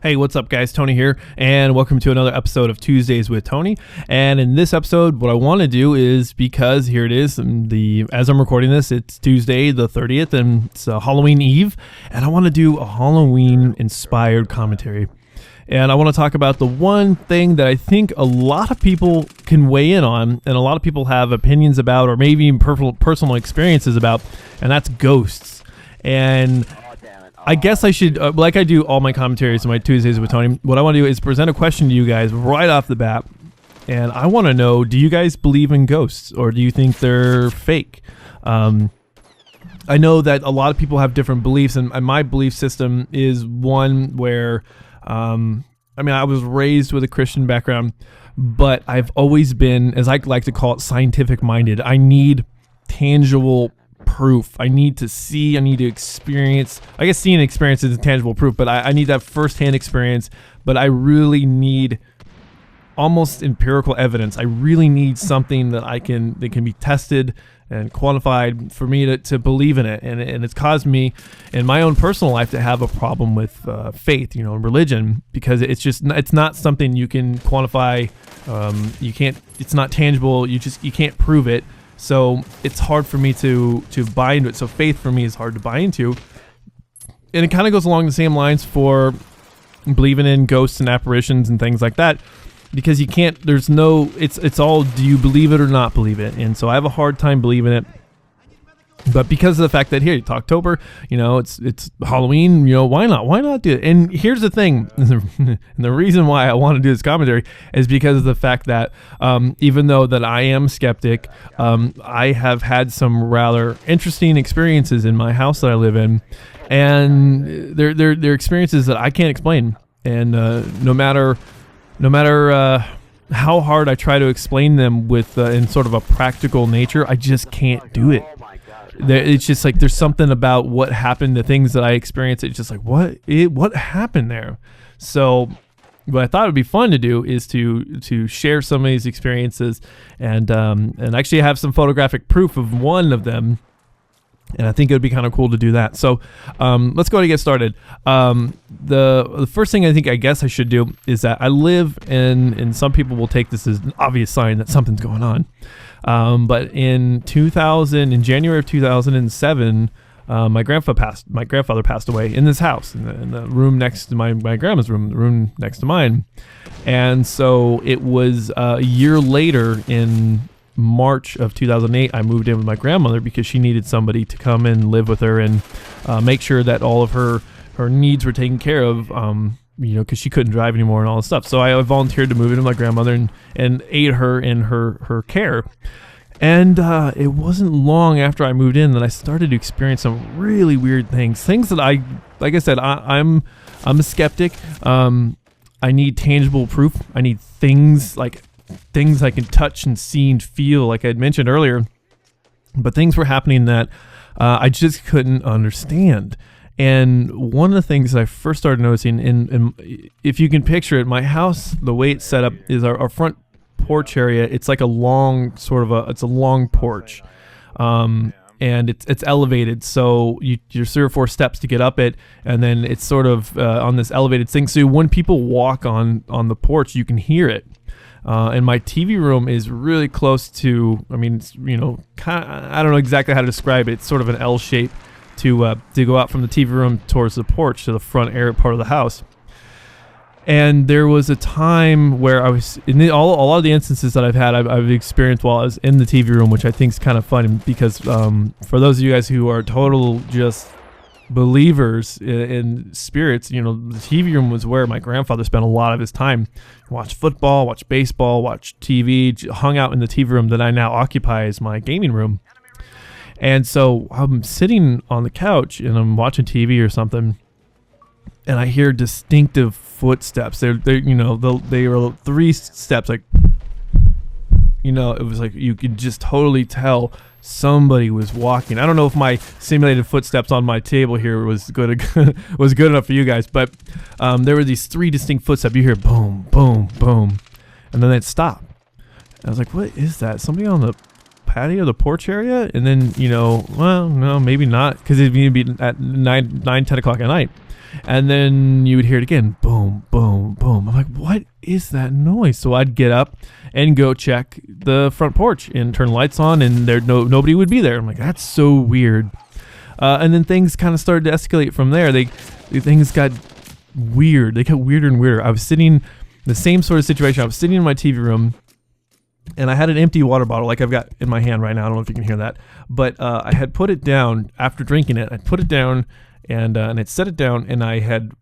Hey, what's up, guys? Tony here, and welcome to another episode of Tuesdays with Tony. And in this episode, what I want to do is, because here it is, as I'm recording this, it's Tuesday the 30th, and it's Halloween Eve, and I want to do a Halloween-inspired commentary. And I want to talk about the one thing that I think a lot of people can weigh in on, and a lot of people have opinions about, or maybe even personal experiences about, and that's ghosts. And I guess I should, like I do all my commentaries on my Tuesdays with Tony, what I want to do is present a question to you guys right off the bat. And I want to know, do you guys believe in ghosts, or do you think they're fake? I know that a lot of people have different beliefs, and my belief system is one where, I was raised with a Christian background, but I've always been, as I like to call it, scientific minded. I need tangible proof. I need to see, I need to experience. I guess seeing and experience is tangible proof, but I need that firsthand experience. But I really need almost empirical evidence. I really need something that can be tested and quantified for me to believe in it. And it's caused me in my own personal life to have a problem with faith, and religion, because it's not something you can quantify. It's not tangible. You can't prove it. So it's hard for me to buy into it. So faith for me is hard to buy into. And it kind of goes along the same lines for believing in ghosts and apparitions and things like that, because you can't, it's all, do you believe it or not believe it? And so I have a hard time believing it. But because of the fact that here it's October, it's Halloween, why not do it? And here's the thing, and the reason why I want to do this commentary is because of the fact that even though that I am skeptic, I have had some rather interesting experiences in my house that I live in, and they're experiences that I can't explain. And no matter how hard I try to explain them with in sort of a practical nature, I just can't do it. It's just like there's something about what happened, the things that I experienced. It's just like what happened there. So what I thought would be fun to do is to share some of these experiences and actually have some photographic proof of one of them. And I think it would be kind of cool to do that. So let's go ahead and get started. The first thing I guess I should do is that I live in, and some people will take this as an obvious sign that something's going on. But in January of 2007, my grandfather passed away in this house, in the room next to my grandma's room, the room next to mine. And so it was a year later, in March of 2008, I moved in with my grandmother because she needed somebody to come and live with her and make sure that all of her needs were taken care of, because she couldn't drive anymore and all this stuff. So I volunteered to move in with my grandmother and aid her in her care. And it wasn't long after I moved in that I started to experience some really weird things that like I said, I'm a skeptic. I need tangible proof. I need things I can touch and see and feel, like I had mentioned earlier. But things were happening that I just couldn't understand. And one of the things that I first started noticing, and if you can picture it, my house, the way it's set up is our front porch area. It's like a long it's a long porch, and it's elevated. So you're 3 or 4 steps to get up it, and then it's sort of on this elevated thing. So when people walk on the porch, you can hear it. And my TV room is really close to, I don't know exactly how to describe it. It's sort of an L shape to go out from the TV room towards the porch to the front area part of the house. And there was a time where I was in a lot of the instances that I've experienced while I was in the TV room, which I think is kind of fun because for those of you guys who are total just believers in spirits, the TV room was where my grandfather spent a lot of his time. Watched football, watched baseball, watched TV, hung out in the TV room that I now occupy as my gaming room. And so I'm sitting on the couch and I'm watching TV or something, and I hear distinctive footsteps. They were 3 steps, like, it was like you could just totally tell somebody was walking. I don't know if my simulated footsteps on my table here was good enough for you guys, but there were these 3 distinct footsteps. You hear boom, boom, boom, and then they'd stop. And I was like, what is that? Somebody on the patio, the porch area? And then, well, no, maybe not, because it'd be at 9, 10 o'clock at night. And then you would hear it again, boom, boom, boom, boom. I'm like, what is that noise? So I'd get up and go check the front porch and turn lights on, and nobody would be there. I'm like, that's so weird. And then things kind of started to escalate from there. Things got weird. They got weirder and weirder. I was sitting, the same sort of situation. I was sitting in my TV room, and I had an empty water bottle like I've got in my hand right now. I don't know if you can hear that. But I had put it down after drinking it. I put it down and I'd set it down, and I had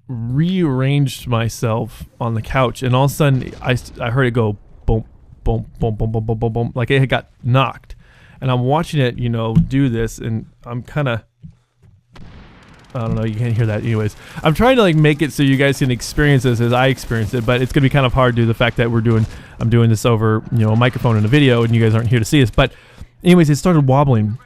rearranged myself on the couch. And all of a sudden, I heard it go boom, boom, boom, boom, boom, boom, boom, boom. Like it had got knocked. And I'm watching it, do this. And I'm kind of, I don't know, you can't hear that anyways. I'm trying to like make it so you guys can experience this as I experienced it, but it's going to be kind of hard due to the fact that I'm doing this over, a microphone and a video, and you guys aren't here to see this. But anyways, it started wobbling.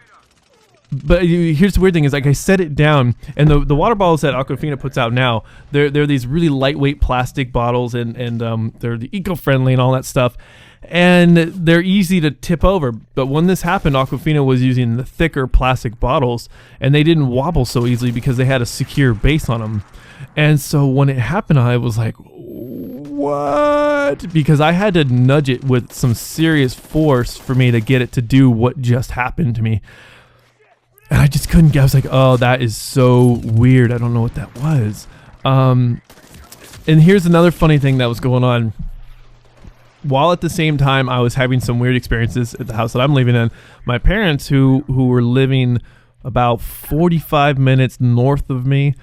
But here's the weird thing is, like, I set it down, and the water bottles that Aquafina puts out now, they're these really lightweight plastic bottles, and they're eco-friendly and all that stuff. And they're easy to tip over. But when this happened, Aquafina was using the thicker plastic bottles, and they didn't wobble so easily because they had a secure base on them. And so when it happened, I was like, what? Because I had to nudge it with some serious force for me to get it to do what just happened to me. And I just couldn't get, I was like, oh, that is so weird. I don't know what that was. And here's another funny thing that was going on. While at the same time I was having some weird experiences at the house that I'm living in, my parents who were living about 45 minutes north of me,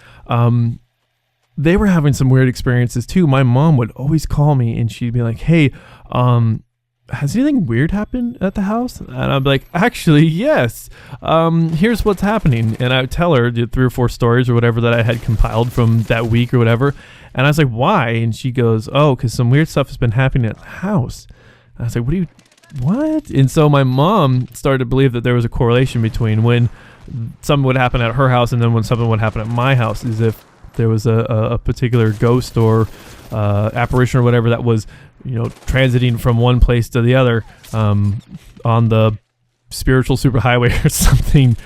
they were having some weird experiences too. My mom would always call me and she'd be like, hey, has anything weird happened at the house? And I'd be like, actually, yes. Here's what's happening. And I would tell her the 3 or 4 stories or whatever that I had compiled from that week or whatever. And I was like, why? And she goes, oh, because some weird stuff has been happening at the house. And I was like, what? And so my mom started to believe that there was a correlation between when something would happen at her house and then when something would happen at my house, as if there was a particular ghost or apparition or whatever that was, transiting from one place to the other on the spiritual superhighway or something.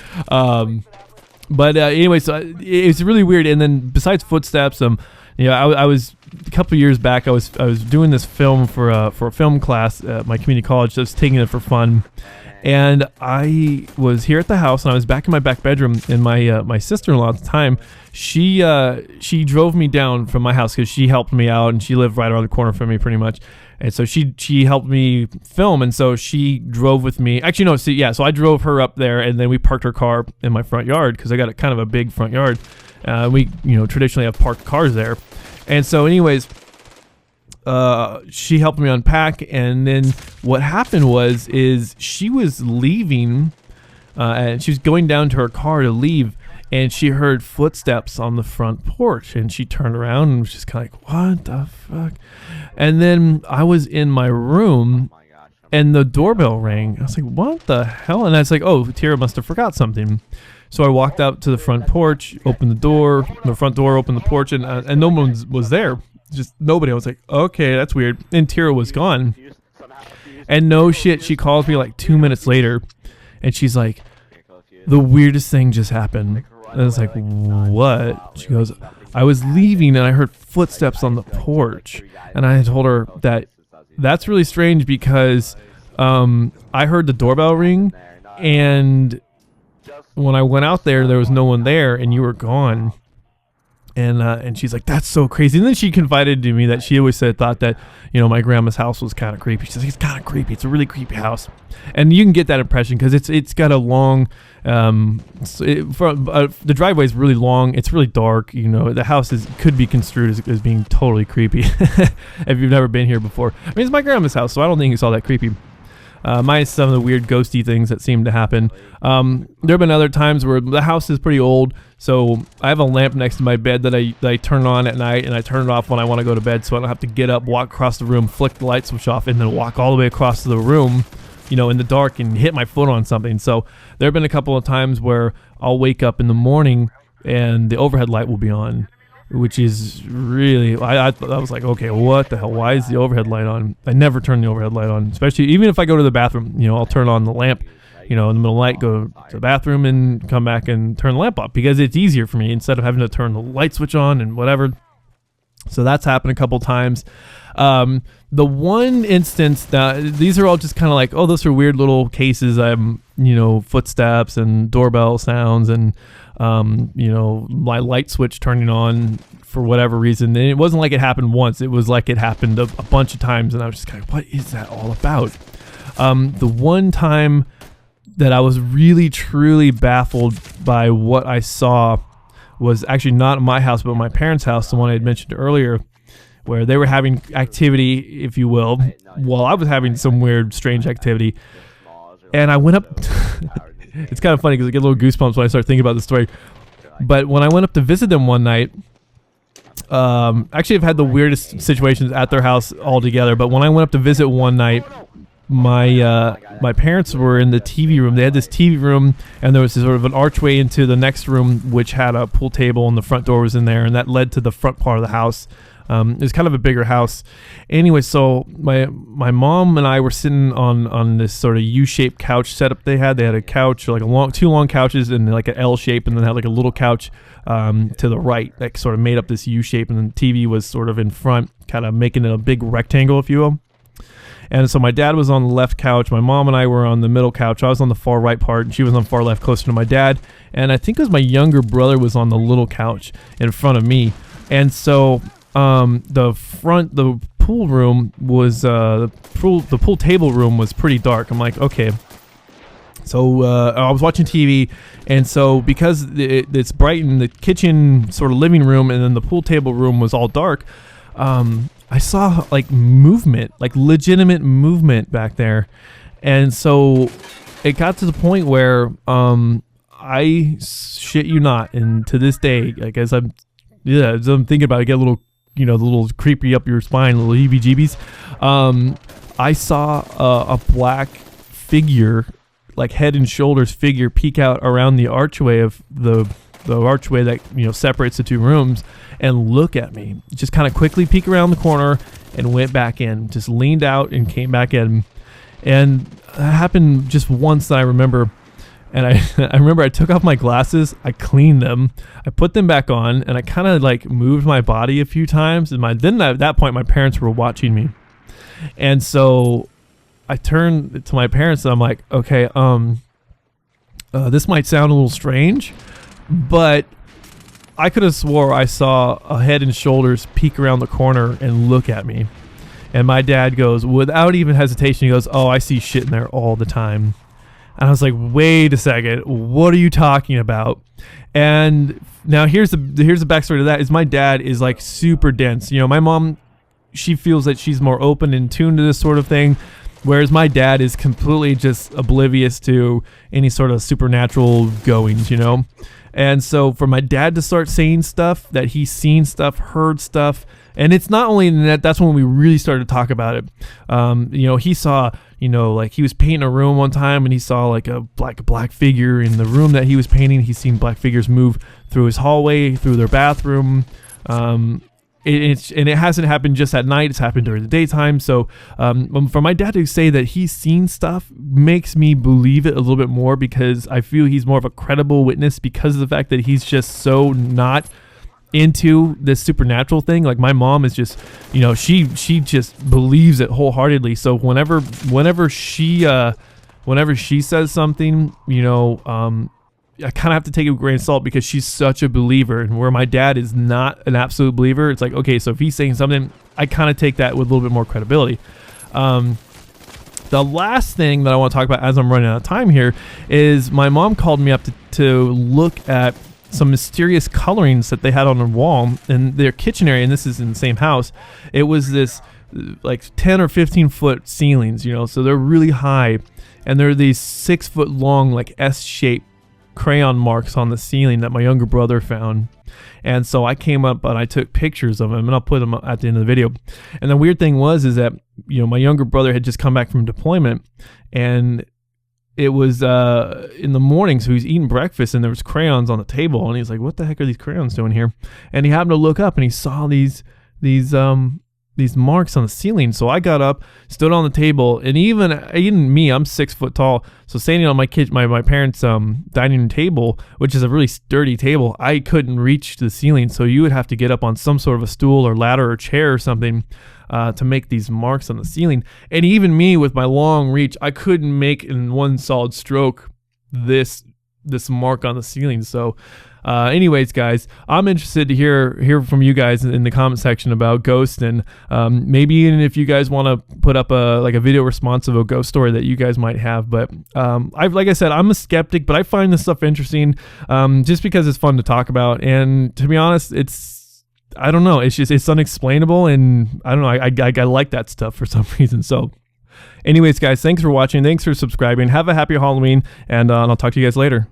But anyway, so it's really weird. And then besides footsteps, I was a couple of years back. I was doing this film for a film class at my community college. I was taking it for fun, and I was here at the house, and I was back in my back bedroom. And my sister-in-law at the time, she drove me down from my house because she helped me out, and she lived right around the corner from me, pretty much. And so she helped me film, and so she drove with me. Actually, no, so I drove her up there, and then we parked her car in my front yard because I got kind of a big front yard. We traditionally have parked cars there. And so anyways, she helped me unpack, and then what happened is she was leaving, and she was going down to her car to leave, and she heard footsteps on the front porch, and she turned around and was just kind of like, what the fuck? And then I was in my room, and the doorbell rang. I was like, what the hell? And I was like, oh, Tira must have forgot something. So I walked out to the front porch, opened the front door, opened the porch, and no one was there. Just nobody. I was like, okay, that's weird. And Tira was gone. And no shit, she calls me like 2 minutes later, and she's like, the weirdest thing just happened. And I was like, what? She goes, I was leaving and I heard footsteps on the porch. And I told her that's really strange because I heard the doorbell ring, and when I went out there was no one there, and you were gone. And she's like, that's so crazy. And then she confided to me that she always thought that, my grandma's house was kind of creepy. She's like, it's kind of creepy. It's a really creepy house. And you can get that impression because it's got a long, the driveway is really long. It's really dark. The house could be construed as being totally creepy if you've never been here before. I mean, it's my grandma's house, so I don't think it's all that creepy. Minus some of the weird ghosty things that seem to happen. There have been other times where the house is pretty old, so I have a lamp next to my bed that I turn on at night, and I turn it off when I want to go to bed, so I don't have to get up, walk across the room, flick the light switch off, and then walk all the way across the room, in the dark and hit my foot on something. So there have been a couple of times where I'll wake up in the morning and the overhead light will be on, which is really, I was like, okay, what the hell? Why is the overhead light on? I never turn the overhead light on, especially even if I go to the bathroom. I'll turn on the lamp, in the middle of the night, go to the bathroom and come back and turn the lamp off because it's easier for me instead of having to turn the light switch on and whatever. So that's happened a couple times. The one instance that these are all just kind of like, oh, those are weird little cases. Footsteps and doorbell sounds and, my light switch turning on for whatever reason. And it wasn't like it happened once. It was like it happened a bunch of times. And I was just kind of, what is that all about? The one time that I was really, truly baffled by what I saw was actually not at my house, but my parents' house, the one I had mentioned earlier, where they were having activity, if you will, while I was having some weird, strange activity. And I went up. It's kind of funny because I get little goosebumps when I start thinking about the story. But when I went up to visit them one night, actually I've had the weirdest situations at their house altogether. But when I went up to visit one night, my parents were in the TV room. They had this TV room, and there was sort of an archway into the next room, which had a pool table, and the front door was in there, and that led to the front part of the house. It was kind of a bigger house. Anyway, so my mom and I were sitting on this sort of U-shaped couch setup they had. They had a couch, like two long couches, and like an L shape, and then had like a little couch to the right that sort of made up this U shape, and then the TV was sort of in front, kind of making it a big rectangle, if you will. And so my dad was on the left couch. My mom and I were on the middle couch. I was on the far right part, and she was on the far left, closer to my dad. And I think it was my younger brother was on the little couch in front of me. And so the pool room was the pool table room was pretty dark. I'm like, okay. So I was watching TV, and so because it's bright in the kitchen sort of living room, and then the pool table room was all dark, I saw like movement, like legitimate movement back there. And so it got to the point where I shit you not, and to this day, like as I'm thinking about it, I get a little, the little creepy up your spine, little heebie-jeebies. I saw a black figure, like head and shoulders figure, peek out around the archway of the archway that separates the two rooms, and look at me. Just kind of quickly peek around the corner and went back in. Just leaned out and came back in. And that happened just once that I remember. And I remember I took off my glasses, I cleaned them, I put them back on, and I kind of like moved my body a few times. And then at that point, my parents were watching me. And so I turned to my parents and I'm like, okay, this might sound a little strange, but I could have swore I saw a head and shoulders peek around the corner and look at me. And my dad goes, without even hesitation, he goes, oh, I see shit in there all the time. And I was like, wait a second, what are you talking about? And now here's the backstory to that is my dad is like super dense. My mom, she feels that she's more open and tuned to this sort of thing, whereas my dad is completely just oblivious to any sort of supernatural goings, And so for my dad to start saying stuff, that he's seen stuff, heard stuff, and it's not only in that's when we really started to talk about it. He saw, like he was painting a room one time and he saw like a black figure in the room that he was painting. He's seen black figures move through his hallway, through their bathroom. It hasn't happened just at night. It's happened during the daytime. So for my dad to say that he's seen stuff makes me believe it a little bit more, because I feel he's more of a credible witness because of the fact that he's just so not into this supernatural thing. Like my mom is just, she just believes it wholeheartedly. So whenever she says something, I kind of have to take it with a grain of salt, because she's such a believer, and where my dad is not an absolute believer, it's like, okay, so if he's saying something, I kind of take that with a little bit more credibility. The last thing that I want to talk about as I'm running out of time here is my mom called me up to look at some mysterious colorings that they had on the wall in their kitchen area, and this is in the same house. It was this like 10 or 15 foot ceilings, so they're really high, and they're these 6 foot long, like S-shaped crayon marks on the ceiling that my younger brother found. And so I came up and I took pictures of them, and I'll put them at the end of the video. And the weird thing is that my younger brother had just come back from deployment, and it was in the morning, so he was eating breakfast, and there was crayons on the table, and he's like, what the heck are these crayons doing here? And he happened to look up, and he saw these these marks on the ceiling. So I got up, stood on the table, and even me, I'm 6 foot tall. So standing on my parents' dining room table, which is a really sturdy table, I couldn't reach the ceiling. So you would have to get up on some sort of a stool or ladder or chair or something to make these marks on the ceiling. And even me with my long reach, I couldn't make in one solid stroke this mark on the ceiling. So anyways, guys, I'm interested to hear from you guys in the comment section about ghosts, and maybe even if you guys want to put up a video response of a ghost story that you guys might have. But like I said, I'm a skeptic, but I find this stuff interesting just because it's fun to talk about. And to be honest, I don't know, it's unexplainable, and I don't know, I like that stuff for some reason. So anyways, guys, thanks for watching, thanks for subscribing, have a happy Halloween, and I'll talk to you guys later.